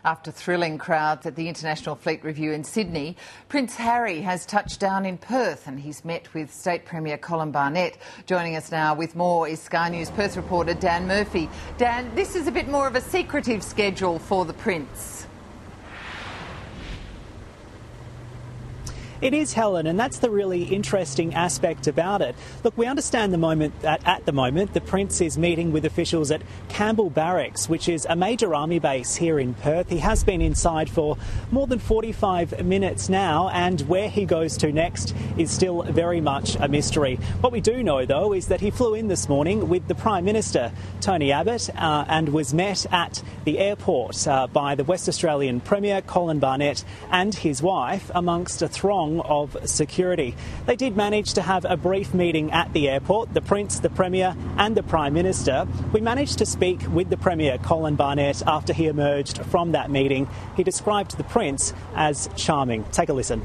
After thrilling crowds at the International Fleet Review in Sydney, Prince Harry has touched down in Perth and he's met with State Premier Colin Barnett. Joining us now with more is Sky News Perth reporter Dan Murphy. Dan, this is a bit more of a secretive schedule for the Prince. It is, Helen, and that's the really interesting aspect about it. Look, we understand that at the moment the Prince is meeting with officials at Campbell Barracks, which is a major army base here in Perth. He has been inside for more than 45 minutes now, and where he goes to next is still very much a mystery. What we do know, though, is that he flew in this morning with the Prime Minister, Tony Abbott, and was met at the airport by the West Australian Premier, Colin Barnett, and his wife, amongst a throng of security. They did manage to have a brief meeting at the airport, the Prince, the Premier and the Prime Minister. We managed to speak with the Premier, Colin Barnett, after he emerged from that meeting. He described the Prince as charming. Take a listen.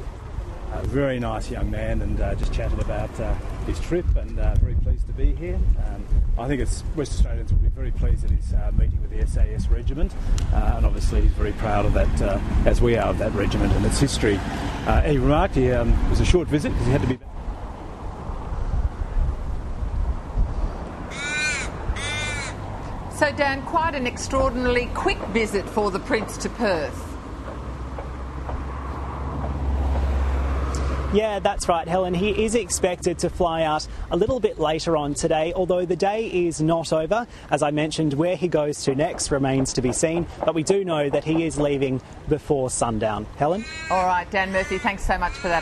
A very nice young man, and just chatted about his trip, and very pleased to be here. I think West Australians will be very pleased at his meeting with the SAS regiment, and obviously he's very proud of that, as we are, of that regiment and its history. He remarked it was a short visit because he had to be back. So Dan, quite an extraordinarily quick visit for the Prince to Perth. Yeah, that's right, Helen. He is expected to fly out a little bit later on today, although the day is not over. As I mentioned, where he goes to next remains to be seen, but we do know that he is leaving before sundown. Helen? All right, Dan Murphy, thanks so much for that.